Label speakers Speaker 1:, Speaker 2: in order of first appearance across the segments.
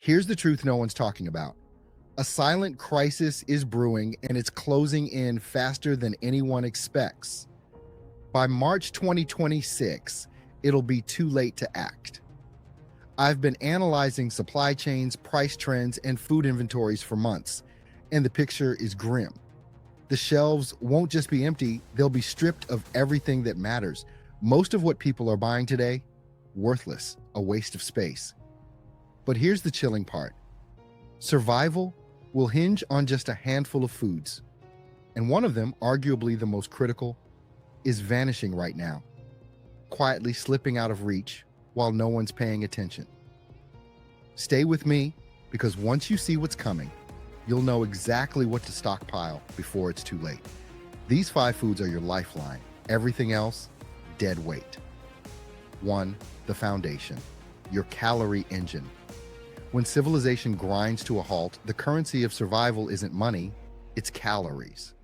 Speaker 1: Here's the truth no one's talking about. A silent crisis is brewing and it's closing in faster than anyone expects. By March 2026, it'll be too late to act. I've been analyzing supply chains, price trends, and food inventories for months, and the picture is grim. The shelves won't just be empty, they'll be stripped of everything that matters. Most of what people are buying today, worthless, a waste of space. But here's the chilling part. Survival will hinge on just a handful of foods, and one of them, arguably the most critical, is vanishing right now, quietly slipping out of reach while no one's paying attention. Stay with me, because once you see what's coming, you'll know exactly what to stockpile before it's too late. These 5 foods are your lifeline. Everything else, dead weight. 1. The foundation, your calorie engine. When civilization grinds to a halt, the currency of survival isn't money, it's calories.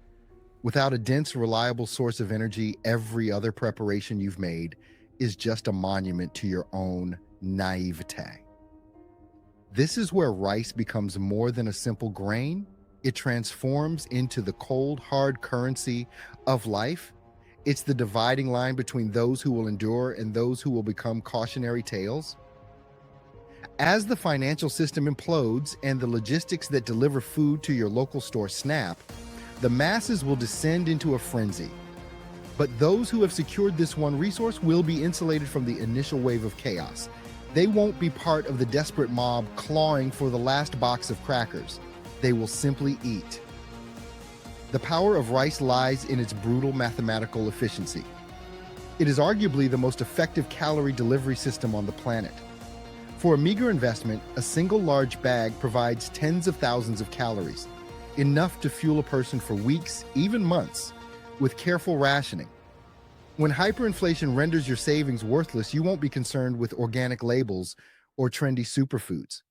Speaker 1: Without a dense, reliable source of energy, every other preparation you've made is just a monument to your own naivete. This is where rice becomes more than a simple grain. It transforms into the cold, hard currency of life. It's the dividing line between those who will endure and those who will become cautionary tales. As the financial system implodes and the logistics that deliver food to your local store snap, the masses will descend into a frenzy. But those who have secured this one resource will be insulated from the initial wave of chaos. They won't be part of the desperate mob clawing for the last box of crackers. They will simply eat. The power of rice lies in its brutal mathematical efficiency. It is arguably the most effective calorie delivery system on the planet. For a meager investment, a single large bag provides tens of thousands of calories, enough to fuel a person for weeks, even months, with careful rationing. When hyperinflation renders your savings worthless, you won't be concerned with organic labels or trendy superfoods.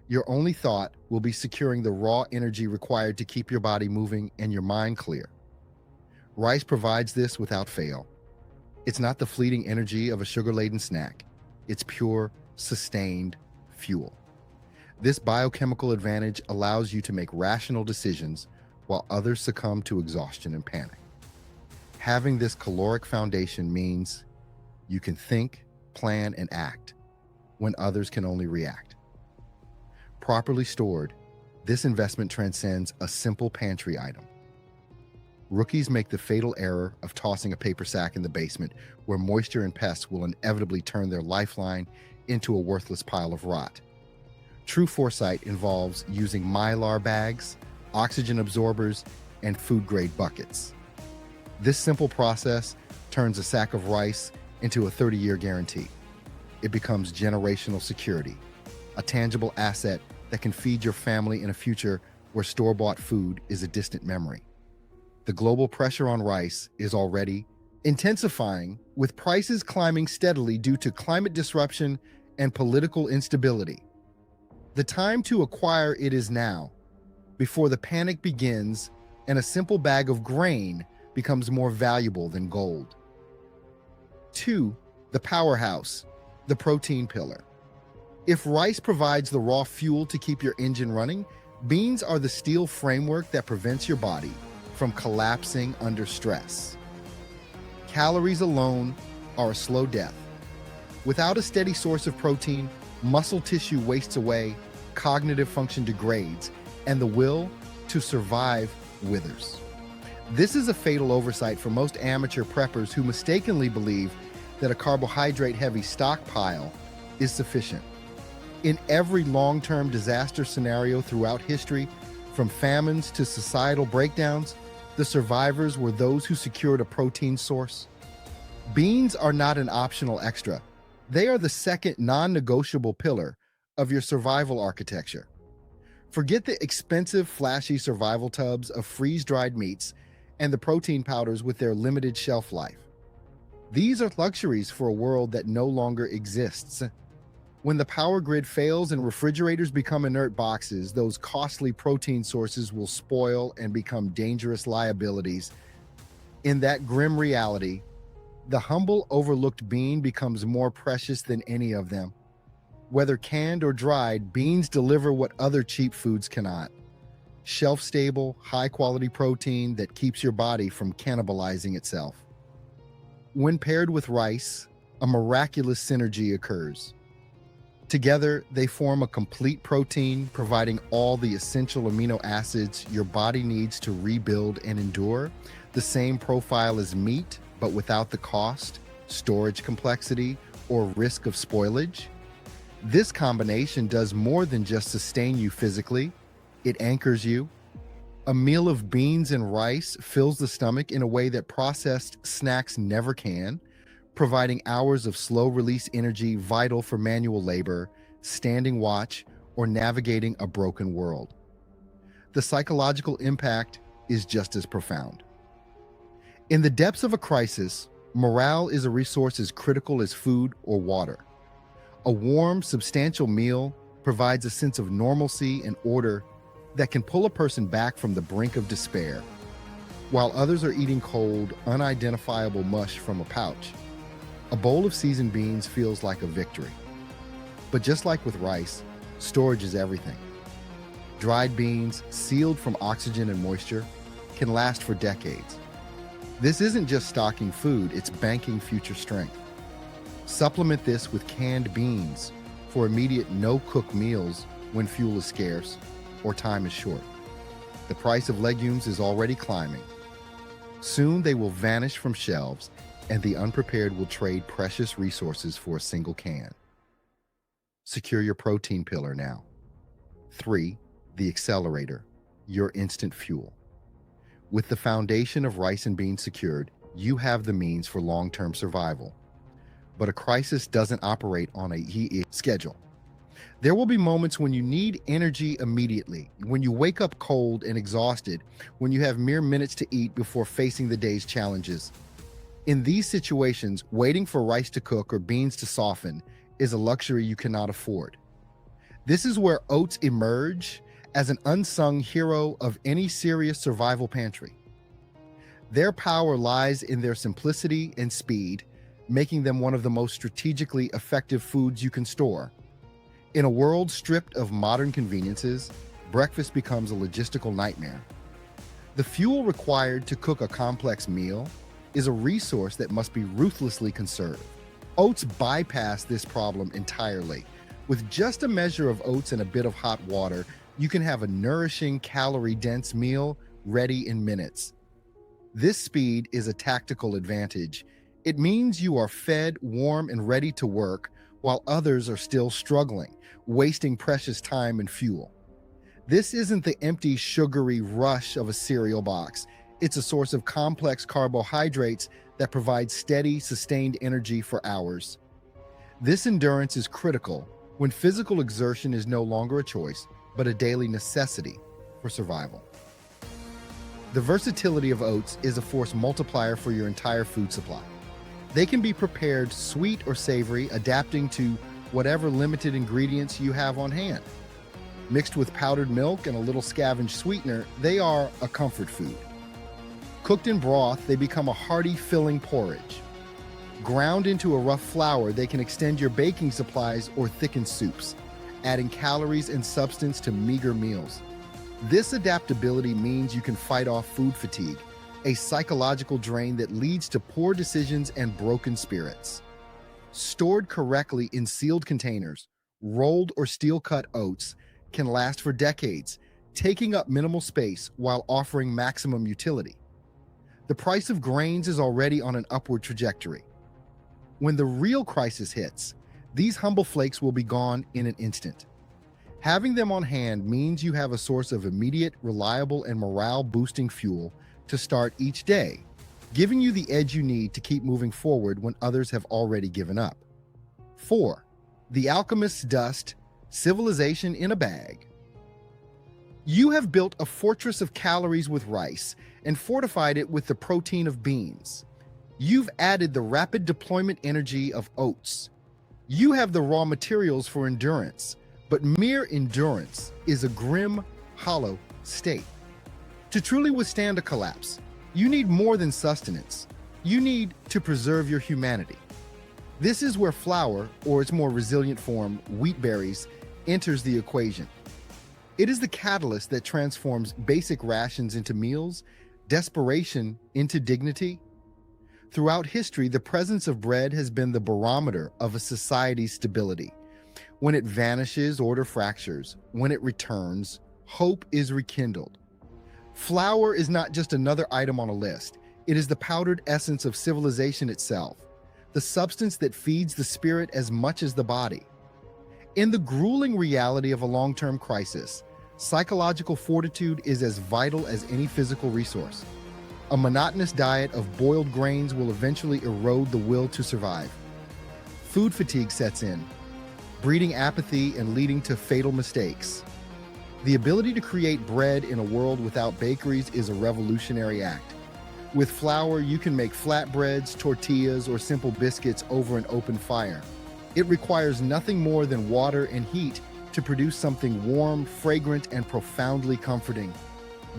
Speaker 1: Your only thought will be securing the raw energy required to keep your body moving and your mind clear. Rice provides this without fail. It's not the fleeting energy of a sugar-laden snack. It's pure, sustained fuel. This biochemical advantage allows you to make rational decisions while others succumb to exhaustion and panic. Having this caloric foundation means you can think, plan, and act when others can only react. Properly stored, this investment transcends a simple pantry item. Rookies make the fatal error of tossing a paper sack in the basement where moisture and pests will inevitably turn their lifeline into a worthless pile of rot. True foresight involves using mylar bags, oxygen absorbers, and food-grade buckets. This simple process turns a sack of rice into a 30-year guarantee. It becomes generational security, a tangible asset that can feed your family in a future where store-bought food is a distant memory. The global pressure on rice is already intensifying, with prices climbing steadily due to climate disruption and political instability. The time to acquire it is now, before the panic begins and a simple bag of grain becomes more valuable than gold. 2. The powerhouse, the protein pillar. If rice provides the raw fuel to keep your engine running, beans are the steel framework that prevents your body from collapsing under stress. Calories alone are a slow death. Without a steady source of protein, muscle tissue wastes away, cognitive function degrades, and the will to survive withers. This is a fatal oversight for most amateur preppers who mistakenly believe that a carbohydrate-heavy stockpile is sufficient. In every long-term disaster scenario throughout history, from famines to societal breakdowns, the survivors were those who secured a protein source. Beans are not an optional extra. They are the second non-negotiable pillar of your survival architecture. Forget the expensive, flashy survival tubs of freeze-dried meats and the protein powders with their limited shelf life. These are luxuries for a world that no longer exists. When the power grid fails and refrigerators become inert boxes, those costly protein sources will spoil and become dangerous liabilities. In that grim reality, the humble, overlooked bean becomes more precious than any of them. Whether canned or dried, beans deliver what other cheap foods cannot: shelf-stable, high-quality protein that keeps your body from cannibalizing itself. When paired with rice, a miraculous synergy occurs. Together, they form a complete protein, providing all the essential amino acids your body needs to rebuild and endure. The same profile as meat, but without the cost, storage complexity, or risk of spoilage. This combination does more than just sustain you physically, it anchors you. A meal of beans and rice fills the stomach in a way that processed snacks never can, providing hours of slow-release energy vital for manual labor, standing watch, or navigating a broken world. The psychological impact is just as profound. In the depths of a crisis, morale is a resource as critical as food or water. A warm, substantial meal provides a sense of normalcy and order that can pull a person back from the brink of despair. While others are eating cold, unidentifiable mush from a pouch, a bowl of seasoned beans feels like a victory. But just like with rice, storage is everything. Dried beans, sealed from oxygen and moisture, can last for decades. This isn't just stocking food, it's banking future strength. Supplement this with canned beans for immediate no-cook meals when fuel is scarce or time is short. The price of legumes is already climbing. Soon they will vanish from shelves, and the unprepared will trade precious resources for a single can. Secure your protein pillar now. 3. The accelerator, your instant fuel. With the foundation of rice and beans secured, you have the means for long-term survival. But a crisis doesn't operate on a schedule. There will be moments when you need energy immediately, when you wake up cold and exhausted, when you have mere minutes to eat before facing the day's challenges. In these situations, waiting for rice to cook or beans to soften is a luxury you cannot afford. This is where oats emerge as an unsung hero of any serious survival pantry. Their power lies in their simplicity and speed, making them one of the most strategically effective foods you can store. In a world stripped of modern conveniences, breakfast becomes a logistical nightmare. The fuel required to cook a complex meal is a resource that must be ruthlessly conserved. Oats bypass this problem entirely. With just a measure of oats and a bit of hot water, you can have a nourishing, calorie-dense meal ready in minutes. This speed is a tactical advantage. It means you are fed, warm, and ready to work while others are still struggling, wasting precious time and fuel. This isn't the empty, sugary rush of a cereal box. It's a source of complex carbohydrates that provide steady, sustained energy for hours. This endurance is critical when physical exertion is no longer a choice, but a daily necessity for survival. The versatility of oats is a force multiplier for your entire food supply. They can be prepared sweet or savory, adapting to whatever limited ingredients you have on hand. Mixed with powdered milk and a little scavenged sweetener, they are a comfort food. Cooked in broth, they become a hearty, filling porridge. Ground into a rough flour, they can extend your baking supplies or thicken soups, adding calories and substance to meager meals. This adaptability means you can fight off food fatigue, a psychological drain that leads to poor decisions and broken spirits. Stored correctly in sealed containers, rolled or steel-cut oats can last for decades, taking up minimal space while offering maximum utility. The price of grains is already on an upward trajectory. When the real crisis hits, these humble flakes will be gone in an instant. Having them on hand means you have a source of immediate, reliable, and morale-boosting fuel to start each day, giving you the edge you need to keep moving forward when others have already given up. 4. The alchemist's dust, civilization in a bag. You have built a fortress of calories with rice and fortified it with the protein of beans. You've added the rapid deployment energy of oats. You have the raw materials for endurance, but mere endurance is a grim, hollow state. To truly withstand a collapse, you need more than sustenance. You need to preserve your humanity. This is where flour, or its more resilient form, wheat berries, enters the equation. It is the catalyst that transforms basic rations into meals, desperation into dignity. Throughout history, the presence of bread has been the barometer of a society's stability. When it vanishes, order fractures. When it returns, hope is rekindled. Flour is not just another item on a list. It is the powdered essence of civilization itself, the substance that feeds the spirit as much as the body. In the grueling reality of a long-term crisis, psychological fortitude is as vital as any physical resource. A monotonous diet of boiled grains will eventually erode the will to survive. Food fatigue sets in, breeding apathy and leading to fatal mistakes. The ability to create bread in a world without bakeries is a revolutionary act. With flour, you can make flatbreads, tortillas, or simple biscuits over an open fire. It requires nothing more than water and heat to produce something warm, fragrant, and profoundly comforting.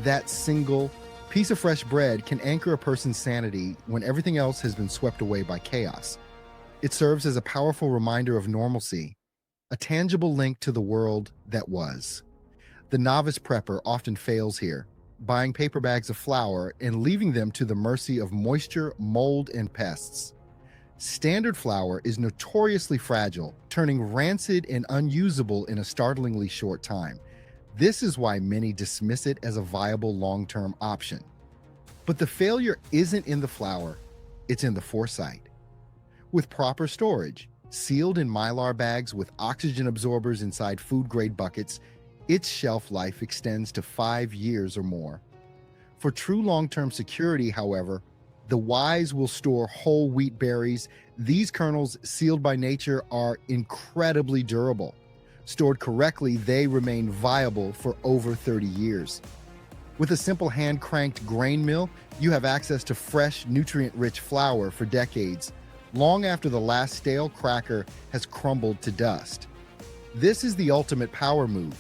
Speaker 1: That single piece of fresh bread can anchor a person's sanity when everything else has been swept away by chaos. It serves as a powerful reminder of normalcy, a tangible link to the world that was. The novice prepper often fails here, buying paper bags of flour and leaving them to the mercy of moisture, mold, and pests. Standard flour is notoriously fragile, turning rancid and unusable in a startlingly short time. This is why many dismiss it as a viable long-term option. But the failure isn't in the flour, it's in the foresight. With proper storage, sealed in Mylar bags with oxygen absorbers inside food-grade buckets, its shelf life extends to 5 years or more. For true long-term security, however, the wise will store whole wheat berries. These kernels, sealed by nature, are incredibly durable. Stored correctly, they remain viable for over 30 years. With a simple hand-cranked grain mill, you have access to fresh, nutrient-rich flour for decades, long after the last stale cracker has crumbled to dust. This is the ultimate power move,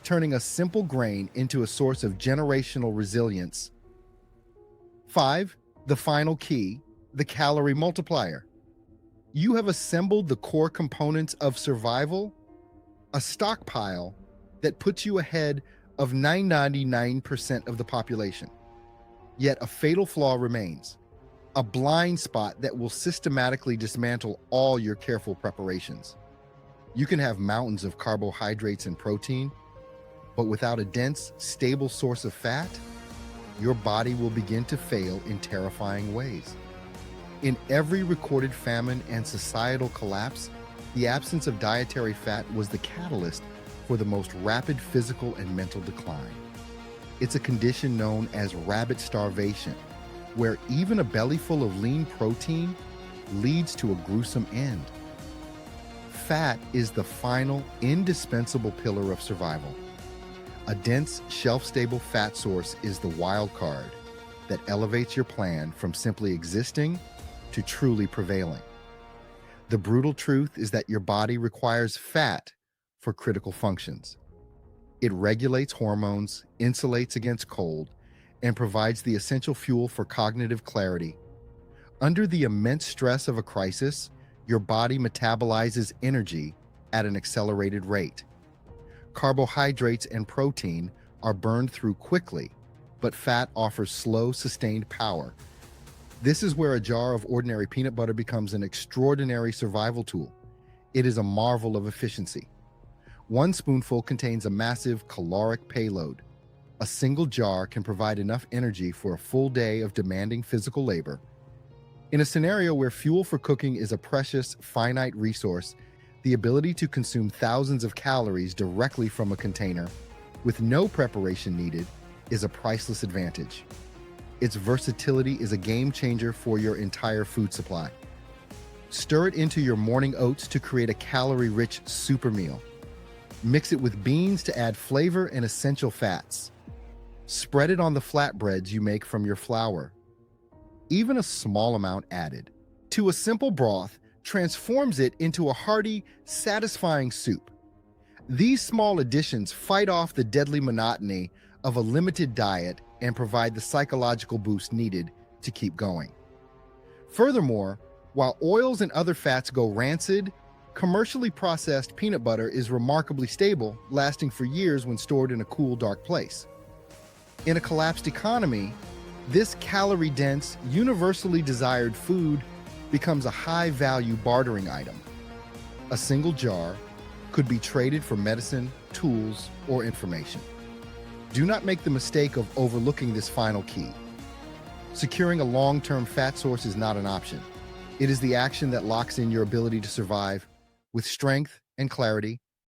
Speaker 1: turning a simple grain into a source of generational resilience. 5. The final key, the calorie multiplier. You have assembled the core components of survival, a stockpile that puts you ahead of 99% of the population. Yet a fatal flaw remains, a blind spot that will systematically dismantle all your careful preparations. You can have mountains of carbohydrates and protein, but without a dense, stable source of fat, your body will begin to fail in terrifying ways. In every recorded famine and societal collapse, the absence of dietary fat was the catalyst for the most rapid physical and mental decline. It's a condition known as rabbit starvation, where even a belly full of lean protein leads to a gruesome end. Fat is the final, indispensable pillar of survival. A dense, shelf-stable fat source is the wild card that elevates your plan from simply existing to truly prevailing. The brutal truth is that your body requires fat for critical functions. It regulates hormones, insulates against cold, and provides the essential fuel for cognitive clarity. Under the immense stress of a crisis, your body metabolizes energy at an accelerated rate. Carbohydrates and protein are burned through quickly, but fat offers slow, sustained power. This is where a jar of ordinary peanut butter becomes an extraordinary survival tool. It is a marvel of efficiency. One spoonful contains a massive caloric payload. A single jar can provide enough energy for a full day of demanding physical labor. In a scenario where fuel for cooking is a precious, finite resource, the ability to consume thousands of calories directly from a container, with no preparation needed, is a priceless advantage. Its versatility is a game changer for your entire food supply. Stir it into your morning oats to create a calorie-rich super meal. Mix it with beans to add flavor and essential fats. Spread it on the flatbreads you make from your flour. Even a small amount added to a simple broth transforms it into a hearty, satisfying soup. These small additions fight off the deadly monotony of a limited diet and provide the psychological boost needed to keep going. Furthermore, While oils and other fats go rancid, commercially processed peanut butter is remarkably stable, lasting for years when stored in a cool, dark place. In a collapsed economy, this calorie-dense, universally desired food becomes a high-value bartering item. A single jar could be traded for medicine, tools, or information. Do not make the mistake of overlooking this final key. Securing a long-term fat source is not an option. It is the action that locks in your ability to survive with strength and clarity